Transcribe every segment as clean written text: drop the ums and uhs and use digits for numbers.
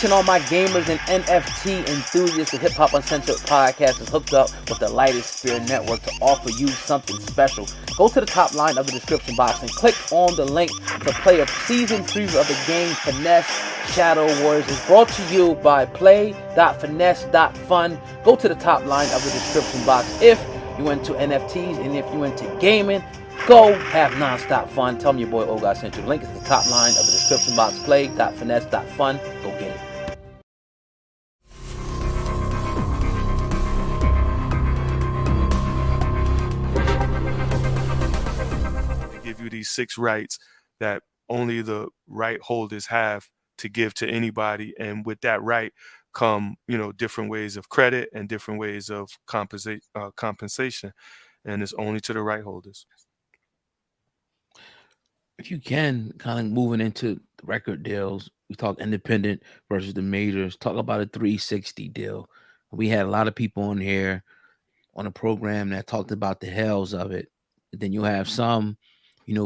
And all my gamers and NFT enthusiasts, the Hip Hop Uncensored podcast is hooked up with the Lightest Sphere Network to offer you something special. Go to the top line of the description box and click on the link to play a season preview of the game Finesse Shadow Warriors. Is brought to you by play.finesse.fun. Go to the top line of the description box if you into NFTs and if you into gaming. Go have nonstop fun. Tell me your boy Oga sent you. The link is at the top line of the description box. Play.finesse.fun. Go get it. They give you these 6 rights that only the right holders have to give to anybody, and with that right come different ways of credit and different ways of compensation, and it's only to the right holders. If you can, kind of moving into the record deals, we talk independent versus the majors. Talk about a 360 deal. We had a lot of people on here on a program that talked about the hells of it. But then you have some,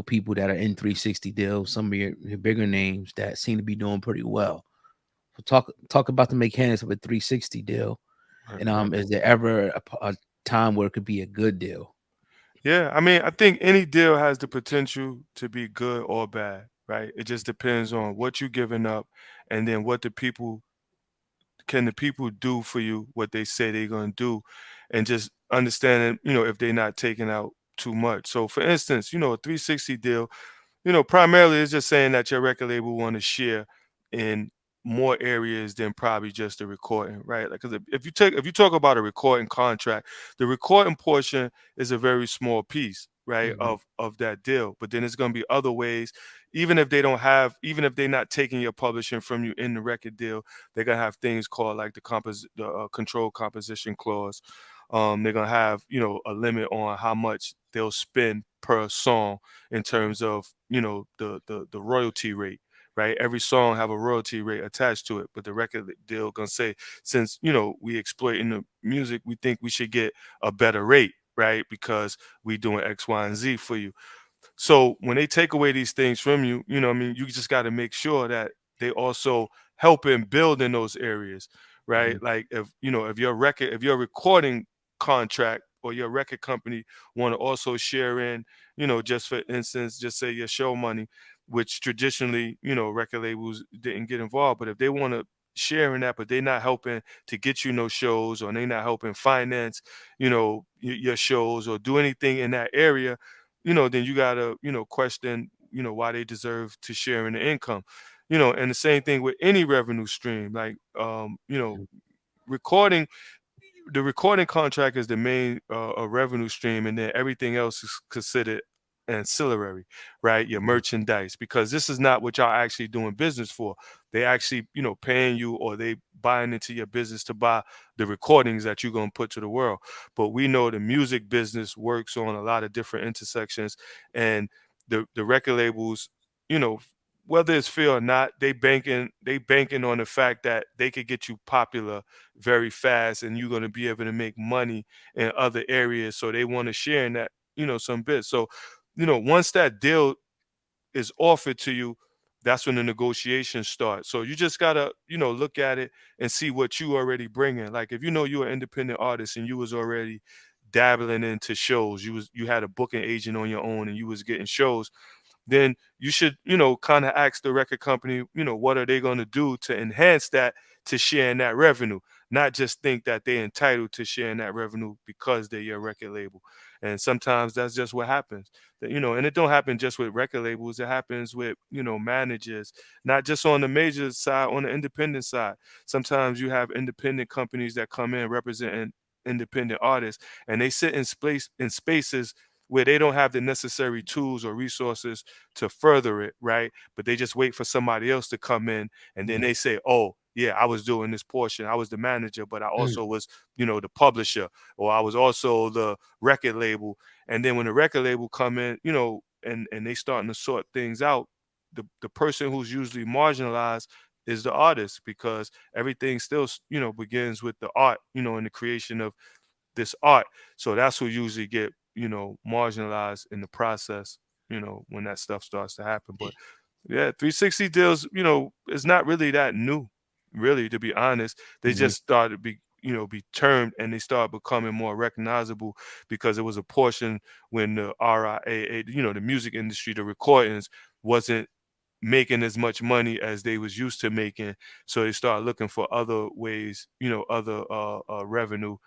people that are in 360 deals, some of your bigger names that seem to be doing pretty well. So talk about the mechanics of a 360 deal, Right, and right. is there ever a time where it could be a good deal? Yeah, I mean, I think any deal has the potential to be good or bad, right? It just depends on what you're giving up, and then what the people do for you what they say they're going to do, and just understanding, if they're not taking out too much. So for instance, a 360 deal, primarily it's just saying that your record label want to share in more areas than probably just the recording, right? Like, 'cause if you talk about a recording contract, the recording portion is a very small piece, right, Mhm. of that deal. But then it's going to be other ways, even if they're not taking your publishing from you in the record deal, they're gonna have things called like the control composition clause. They're gonna have a limit on how much they'll spend per song in terms of the royalty rate, right? Every song have a royalty rate attached to it, but the record deal gonna say, since we exploit in the music, we think we should get a better rate, right? Because we doing X, Y, and Z for you. So when they take away these things from you, what I mean, you just got to make sure that they also help in build in those areas, right? Mhm. Like, if your recording contract or your record company want to also share in, just for instance, just say your show money, which traditionally, record labels didn't get involved, but if they want to share in that, but they're not helping to get no shows, or they're not helping finance, your shows, or do anything in that area, then you gotta, question, why they deserve to share in the income. And the same thing with any revenue stream, like, recording the recording contract is the main revenue stream, and then everything else is considered ancillary, right? Your Mhm. merchandise, because this is not what y'all actually doing business for. They actually, paying you, or they buying into your business to buy the recordings that you're gonna put to the world. But we know the music business works on a lot of different intersections, and the record labels, you know, whether it's fair or not, they banking on the fact that they could get you popular very fast, and you're going to be able to make money in other areas, so they want to share in that, some bit. So once that deal is offered to you, that's when the negotiations start. So you just gotta, look at it and see what you already bringing. Like, if you're an independent artist and you was already dabbling into shows, you had a booking agent on your own and you was getting shows, then you should, kind of ask the record company, what are they going to do to enhance that, to sharing that revenue, not just think that they're entitled to sharing that revenue because they're your record label. And sometimes that's just what happens. That, and it don't happen just with record labels. It happens with, managers, not just on the major side, on the independent side. Sometimes you have independent companies that come in representing independent artists, and they sit in spaces where they don't have the necessary tools or resources to further it, right? But they just wait for somebody else to come in, and then Mhm. they say, "Oh, yeah, I was doing this portion. I was the manager, but I Mhm. also was, the publisher, or I was also the record label." And then when the record label come in, and they starting to sort things out, the person who's usually marginalized is the artist, because everything still, begins with the art, and the creation of this art. So that's who usually get, marginalized in the process, when that stuff starts to happen. But yeah, 360 deals, is not really that new. really, to be honest. They Hmm. just started to be termed, and they started becoming more recognizable because it was a portion when the RIAA, the music industry, the recordings wasn't making as much money as they was used to making. So they start looking for other ways, other revenue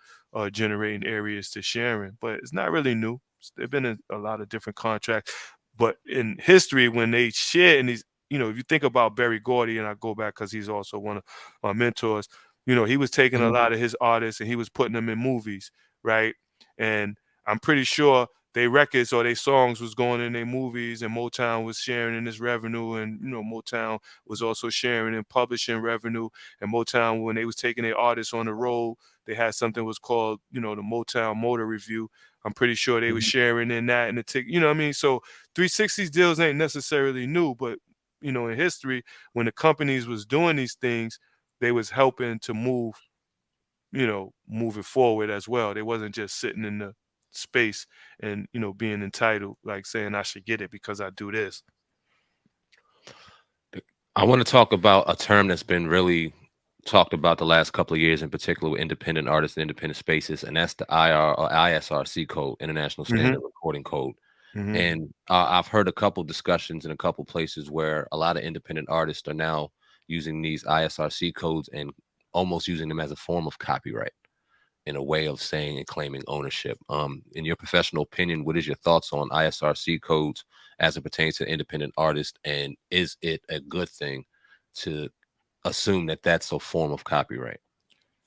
generating areas to sharing. But it's not really new. There've been a lot of different contracts. But in history, when they share in these, if you think about Berry Gordy, and I go back because he's also one of my mentors, he was taking a Hmm. lot of his artists and he was putting them in movies, right? And I'm pretty sure they records or they songs was going in their movies, and Motown was sharing in this revenue, and Motown was also sharing in publishing revenue. And Motown, when they was taking their artists on the road, they had something was called the Motown Motor Review. I'm pretty sure they was sharing in that and the tick. You know what I mean? So 360's deals ain't necessarily new, but in history, when the companies was doing these things, they was helping to move it forward as well. They wasn't just sitting in the space and being entitled, like saying I should get it because I do this. I want to talk about a term that's been really talked about the last couple of years, in particular with independent artists and independent spaces, and that's the ISRC code, International Hmm. Standard Recording Code. Hmm. And I've heard a couple discussions in a couple places where a lot of independent artists are now using these ISRC codes and almost using them as a form of copyright, in a way of saying and claiming ownership. In your professional opinion, what is your thoughts on ISRC codes as it pertains to independent artists, and is it a good thing to assume that that's a form of copyright?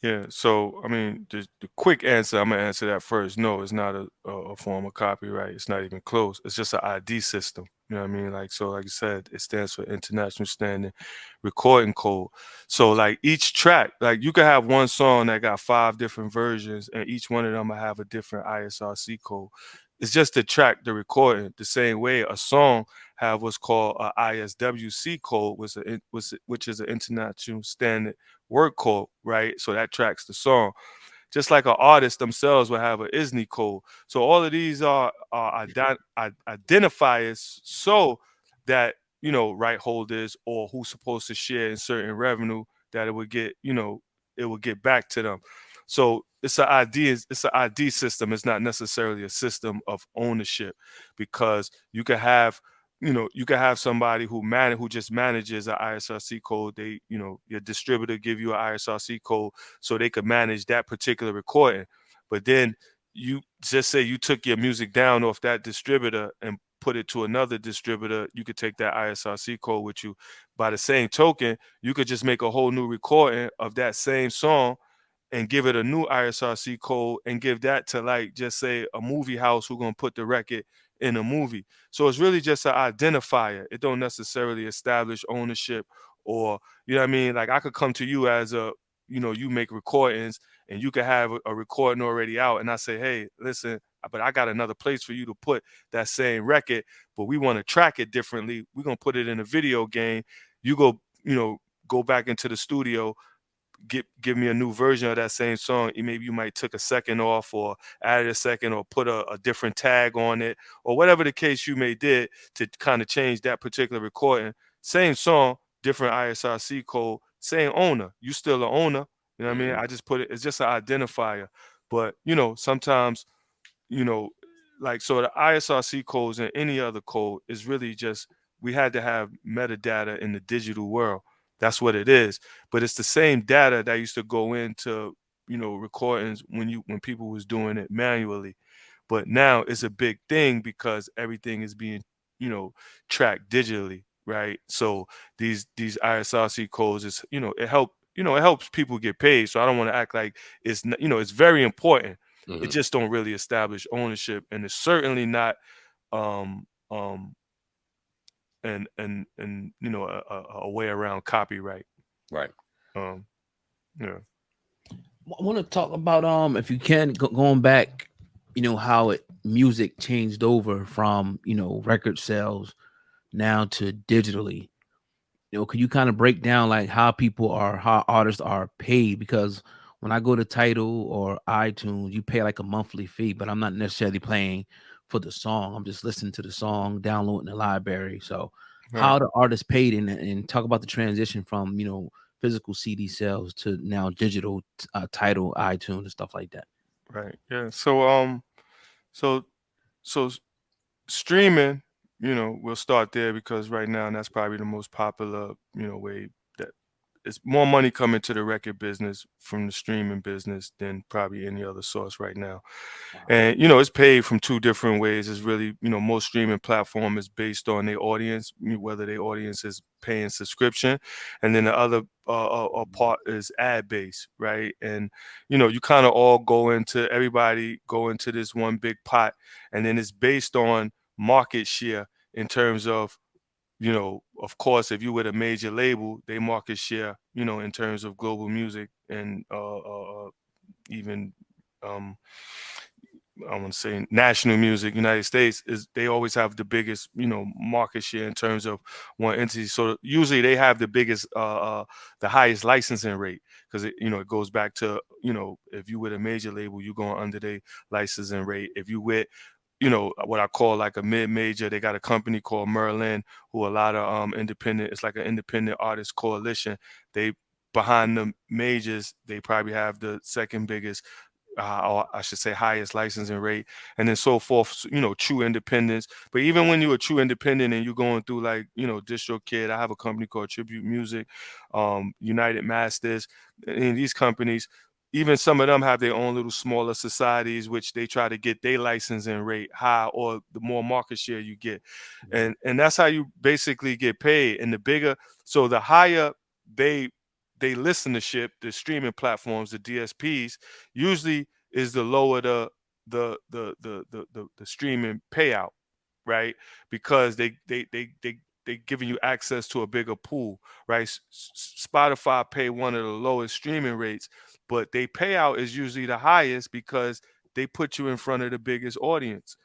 Yeah. So I mean, the quick answer, I'm gonna answer that first. No, it's not a form of copyright. It's not even close. It's just an ID system. You know what I mean? Like so, like you said, it stands for International Standard Recording Code. So like each track, like you could have one song that got 5 different versions, and each one of them will have a different ISRC code. It's just to track the recording the same way a song have what's called a ISWC code, which is an international standard work code, right? So that tracks the song. Just like an artist themselves will have an ISNI code. So all of these are identifiers so that right holders or who's supposed to share in certain revenue, that it would get back to them. So it's an ID system. It's not necessarily a system of ownership, because you could have somebody who just manages an ISRC code. Your distributor give you an ISRC code so they could manage that particular recording. But then you just say you took your music down off that distributor and put it to another distributor, you could take that ISRC code with you. By the same token, you could just make a whole new recording of that same song and give it a new ISRC code and give that to, like, just say a movie house who gonna put the record in a movie. So it's really just an identifier. It don't necessarily establish ownership, or you know what I mean. Like I could come to you as you make recordings and you could have a recording already out, and I say, hey, listen, but I got another place for you to put that same record, but we want to track it differently. We're gonna put it in a video game. You go back into the studio, give me a new version of that same song. Maybe you might took a second off or added a second or put a different tag on it, or whatever the case you may did to kind of change that particular recording. Same song, different ISRC code, same owner. You still the owner. You know what I mean? Hmm. I just put it. It's just an identifier. But sometimes you know, like so the ISRC codes and any other code is really just, we had to have metadata in the digital world. That's what it is. But it's the same data that used to go into, recordings when people was doing it manually. But now it's a big thing because everything is being, you know, tracked digitally, right? So these ISRC codes is, it helps people get paid. So I don't want to act like it's very important. It Hmm. just don't really establish ownership, and it's certainly not um um and a way around copyright. Right. Um yeah. I want to talk about if you can going back, how music changed over from record sales now to digitally. Can you kind of break down like how artists are paid? Because when I go to Tidal or iTunes, you pay like a monthly fee, but I'm not necessarily paying for the song. I'm just listening to the song, downloading the library. So Right. how the artist paid, and talk about the transition from physical CD sales to now digital, title, iTunes, and stuff like that. Right. Yeah. So so streaming, we'll start there because right now that's probably the most popular, way that it's more money coming to the record business from the streaming business than probably any other source right now. Wow. And it's paid from two different ways. It's really, most streaming platform is based on their audience, whether their audience is paying subscription, and then the other part is ad based, right? And you kind of all go into everybody go into this one big pot, and then it's based on market share in terms of, of course, if you with a major label, they market share, in terms of global music and even um, I want to say national music, United States is they always have the biggest, market share in terms of one entity. So usually they have the highest licensing rate because it goes back to if you with a major label, you going under the licensing rate. If you with what I call like a mid-major. They got a company called Merlin, who a lot of independent. It's like an independent artist coalition. They behind the majors, they probably have the second biggest, or I should say highest licensing rate, and then so forth. True independence. But even when you're a true independent and you're going through like DistroKid, I have a company called Tribute Music, United Masters, and these companies. Even some of them have their own little smaller societies, which they try to get their licensing rate high, or the more market share you get, and that's how you basically get paid. And the bigger, so the higher they listenership, the streaming platforms, the DSPs, usually is the lower the streaming payout, right? Because they giving you access to a bigger pool, right? Spotify pay one of the lowest streaming rates, but they payout is usually the highest because they put you in front of the biggest audience,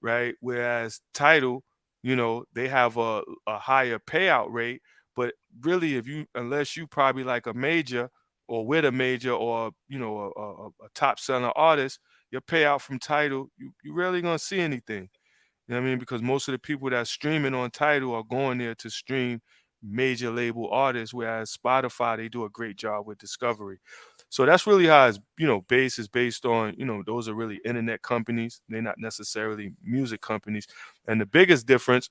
right? Whereas Title, they have a higher payout rate, but really, if you unless you probably like a major or with a major or a top selling artist, your payout from Title, you rarely gonna see anything. You know what I mean? Because most of the people that's streaming on Tidal are going there to stream major label artists, whereas Spotify, they do a great job with discovery. So that's really how it's, base is based on, those are really internet companies. They're not necessarily music companies. And the biggest difference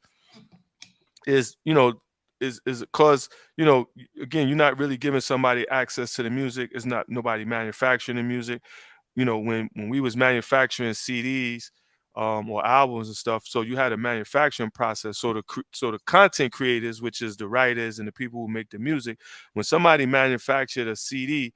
is, is because, again, you're not really giving somebody access to the music. It's not nobody manufacturing the music. When we was manufacturing CDs, or albums and stuff, so you had a manufacturing process. So the content creators, which is the writers and the people who make the music, when somebody manufactured a CD,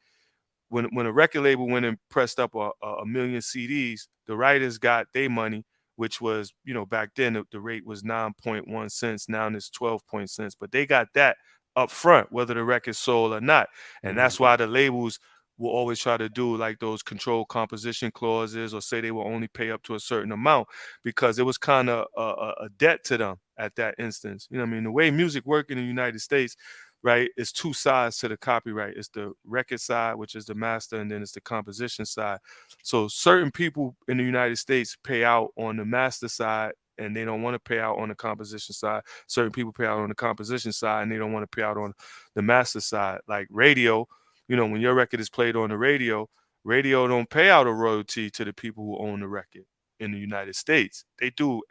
when a record label went and pressed up a million CDs, the writers got their money, which was, back then the rate was 9.1 cents. Now it's 12 cents, but they got that up front, whether the record sold or not. And Mhm. that's why the labels will always try to do like those control composition clauses, or say they will only pay up to a certain amount, because it was kind of a debt to them at that instance. You know what I mean? The way music work in the United States, right? It's two sides to the copyright. It's the record side, which is the master, and then it's the composition side. So certain people in the United States pay out on the master side, and they don't want to pay out on the composition side. Certain people pay out on the composition side, and they don't want to pay out on the master side. Like radio, when your record is played on the radio, radio don't pay out a royalty to the people who own the record in the United States. They do,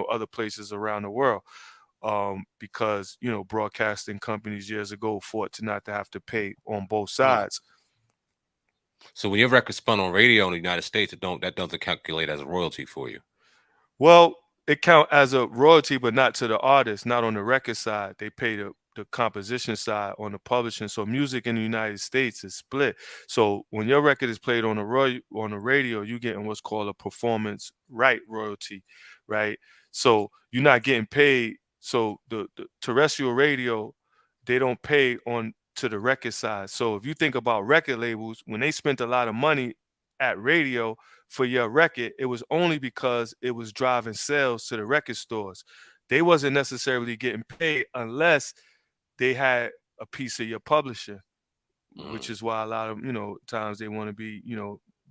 other places around the world, because broadcasting companies years ago fought to not to have to pay on both Mm. sides. So when your record spun on radio in the United States, that doesn't calculate as a royalty for you. Well, it count as a royalty, but not to the artist, not on the record side. They pay the composition side on the publishing. So music in the United States is split. So when your record is played on on the radio, you're getting what's called a performance right royalty, right? So you're not getting paid. So the terrestrial radio, they don't pay on to the record side. So if you think about record labels, when they spent a lot of money at radio for your record, it was only because it was driving sales to the record stores. They wasn't necessarily getting paid unless they had a piece of your publishing, which Mm. is why a lot of times they want to be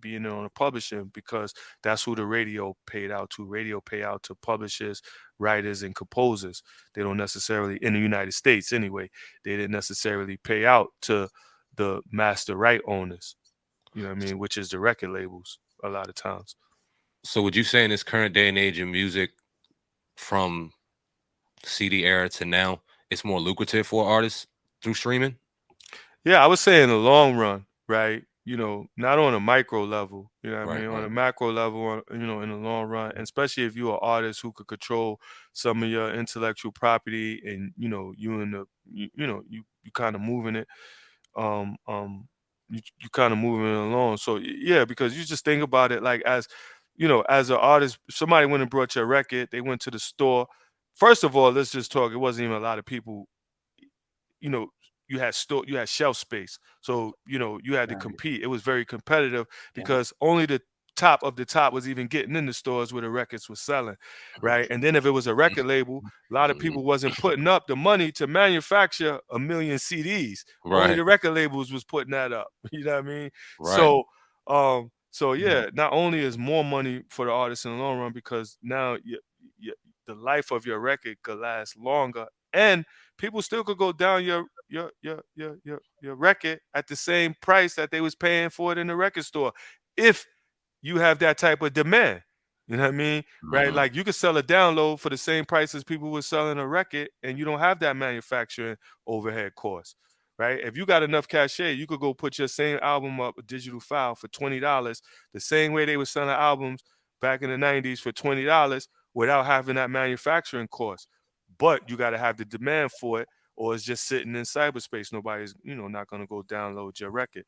being on a publishing, because that's who the radio paid out to. Radio pay out to publishers, writers, and composers. They don't necessarily, in the United States anyway, they didn't necessarily pay out to the master right owners, you know what I mean, which is the record labels a lot of times. So would you say in this current day and age in music, from CD era to now, it's more lucrative for artists through streaming? Yeah, I would say in the long run, right? Not on a micro level, you know what I Right, mean? On right, a macro level, in the long run, and especially if you're an artist who could control some of your intellectual property, and you in the you kind of moving it, um um you kind of moving it along. So yeah, because you just think about it, like, as an artist, somebody went and brought your record, they went to the store. First of all, let's just talk, it wasn't even a lot of people, you know you had shelf space, so you had to Right. compete. It was very competitive, because only the top of the top was even getting in the stores where the records were selling, right? And then if it was a record label, a lot of hmm people wasn't putting up the money to manufacture a million CDs. Only right, the record labels was putting that up. You know what I mean? right, So Mhm. yeah, not only is more money for the artist in the long run, because now the life of your record could last longer, and people still could go down your record at the same price that they was paying for it in the record store, if you have that type of demand. You know what I mean? Right? hmm Like, you could sell a download for the same price as people were selling a record, and you don't have that manufacturing overhead cost. Right? If you got enough cachet, you could go put your same album up, a digital file, for $20, the same way they were selling albums back in the 90s for $20, without having that manufacturing cost. But you got to have the demand for it, or it's just sitting in cyberspace. Nobody's, not going to go download your record.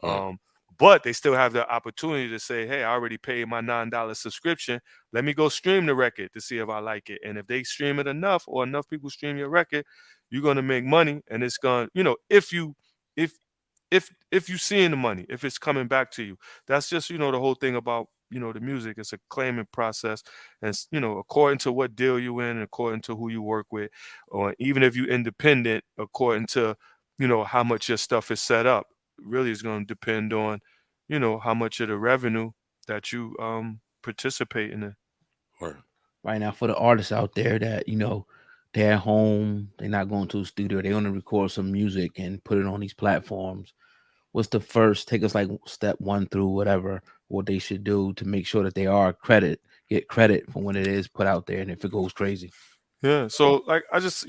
right, Um, but they still have the opportunity to say, hey, I already paid my $9 subscription. Let me go stream the record to see if I like it. And if they stream it enough, or enough people stream your record, you're gonna make money. And it's gonna, if if you seeing the money, if it's coming back to you. That's just, the whole thing about, the music. It's a claiming process. And according to what deal you in, and according to who you work with, or even if you independent, according to, how much your stuff is set up, really is going to depend on, how much of the revenue that you participate in it. right. Right now, for the artists out there that they're at home, they're not going to a studio, they want to record some music and put it on these platforms. What's the first? Take us like step one through whatever what they should do to make sure that they are get credit for when it is put out there, and if it goes crazy. Yeah. So, like, I just,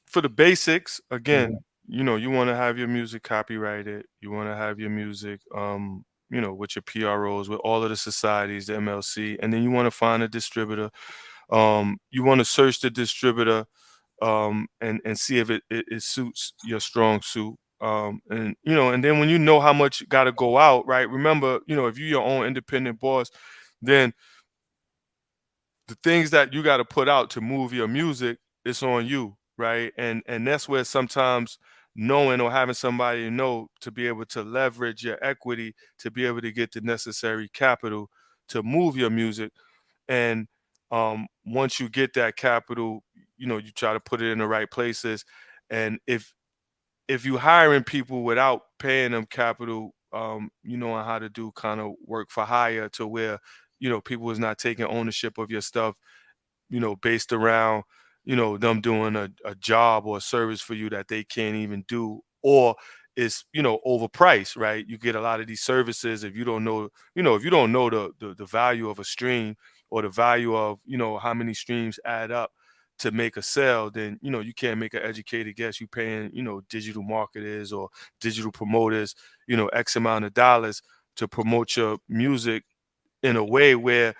for the basics, Mhm. again, you want to have your music copyrighted. You want to have your music, with your PROs, with all of the societies, the MLC, and then you want to find a distributor. You want to search the distributor, and see if it suits your strong suit. And then when you know how much got to go out, right? Remember, if you're your own independent boss, then the things that you got to put out to move your music, it's on you, right? And that's where sometimes knowing, or having somebody know, to be able to leverage your equity, to be able to get the necessary capital to move your music. And once you get that capital, you try to put it in the right places. And if you hiring people without paying them capital, you know how to do kind of work for hire, to where people is not taking ownership of your stuff, based around, them doing a job or a service for you that they can't even do, or it's, overpriced, right? You get a lot of these services, if you don't know, if you don't know the value of a stream, or the value of, how many streams add up to make a sale, then, you can't make an educated guess. You paying, digital marketers or digital promoters, X amount of dollars to promote your music in a way where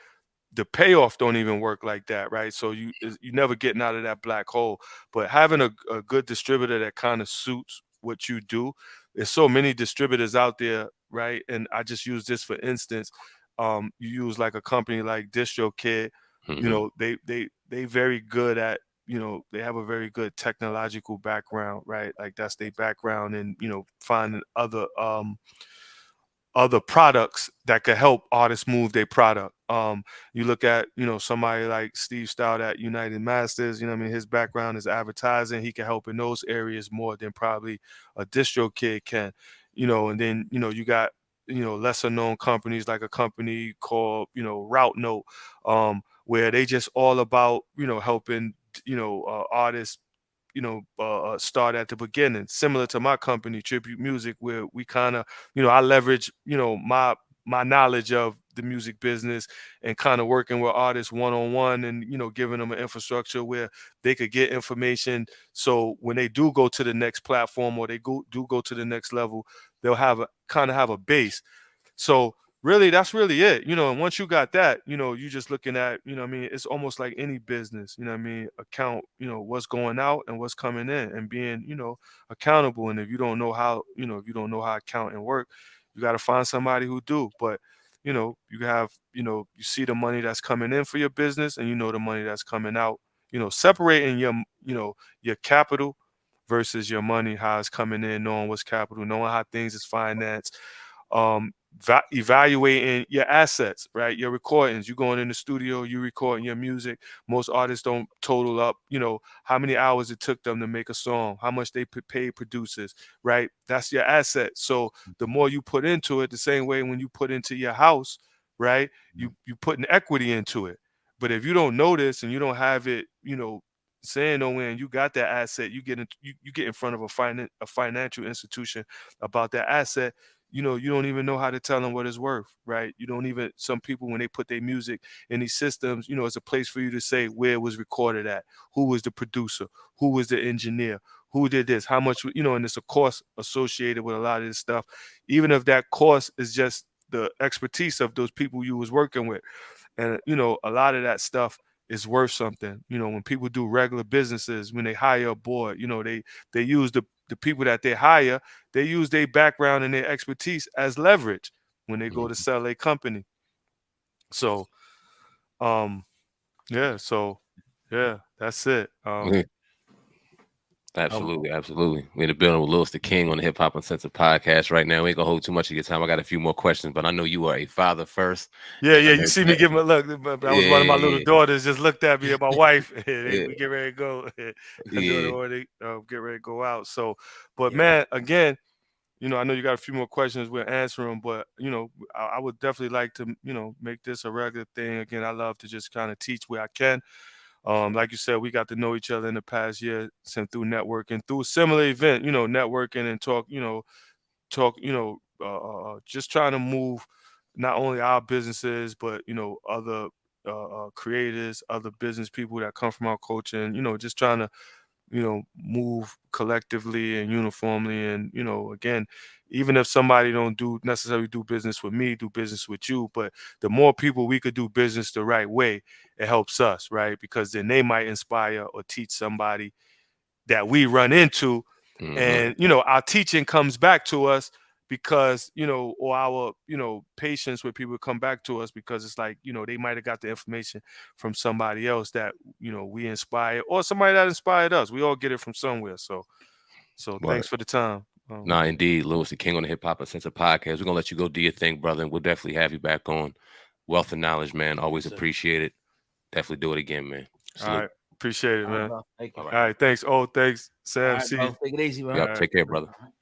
the payoff don't even work like that, right? So you never getting out of that black hole. But having a good distributor that kind of suits what you do. There's so many distributors out there, right? And I just use this for instance. You use like a company like DistroKid. hmm They very good at, they have a very good technological background, right? Like, that's their background, and finding other products that could help artists move their product. You look at, somebody like Steve Stout at United Masters. You know what I mean? His background is advertising. He can help in those areas more than probably a distro kid can. And then, you got lesser known companies like a company called, Route Note, where they just all about, helping, artists, start at the beginning, similar to my company, Tribute Music, where we kind of, I leverage, my knowledge of the music business and kind of working with artists one on one, and giving them an infrastructure where they could get information, so when they do go to the next platform, or they go to the next level, they'll have a kind of have a base. So really, that's really it. And once you got that, you just looking at, what I mean, it's almost like any business, what I mean, account, what's going out and what's coming in, and being, accountable. And if you don't know how, if you don't know how accounting work, you got to find somebody who do. But, you have, you see the money that's coming in for your business, and the money that's coming out, separating your capital versus your money, how it's coming in, knowing what's capital, knowing how things is financed, evaluating your assets, right? Your recordings. You going in the studio, you recording your music. Most artists don't total up, how many hours it took them to make a song, how much they pay producers, right? That's your asset. So the more you put into it, the same way when you put into your house, right? You put an equity into it. But if you don't notice and you don't have it, saying nowhere, and you got that asset, you get in front of a financial institution about that asset, you don't even know how to tell them what it's worth, right? You don't even, some people, when they put their music in these systems, it's a place for you to say where it was recorded at, who was the producer, who was the engineer, who did this, how much, and it's a cost associated with a lot of this stuff, even if that cost is just the expertise of those people you was working with. And a lot of that stuff is worth something. When people do regular businesses, when they hire a board, they use the people that they hire, they use their background and their expertise as leverage when they go to Mhm. sell a company. So um yeah, so yeah, that's it. Yeah, Um, absolutely, absolutely. We're in the building with Lewis the King on the Hip Hop Uncensored podcast right now. We ain't gonna hold too much of your time. I got a few more questions, but I know you are a father first, Yeah, and yeah, I you know see me that. give my look. That was one of my little Yeah, daughters just looked at me and my wife, and yeah, we get ready to go. And daughter yeah, already get ready to go out. So, but yeah. man, again, I know you got a few more questions. We'll answer them, but I would definitely like to, make this a regular thing. Again, I love to just kind of teach where I can. Like you said, we got to know each other in the past year, and through networking, through a similar event, networking and talk, just trying to move not only our businesses, but other creators, other business people that come from our culture, and just trying to move collectively and uniformly. And again, even if somebody don't do necessarily do business with me, do business with you, but the more people we could do business the right way, it helps us, right? Because then they might inspire or teach somebody that we run into, hmm and our teaching comes back to us, because or our patience with people come back to us, because it's like they might have got the information from somebody else that we inspired, or somebody that inspired us. We all get it from somewhere. So Right. thanks for the time. Nah, indeed, Lewis the King on the Hip Hop Uncensored podcast. We're gonna let you go do your thing, brother, and we'll definitely have you back on. Wealth and knowledge, man. Yes, Always sir. appreciate it. Definitely do it again, man. All Salute. right, appreciate it, All right, man. bro. Thank All you. right. All right, thanks. Oh, thanks, All Sam. right, See you. bro. Take it easy, bro. All Yep. right. Take care, brother. All right.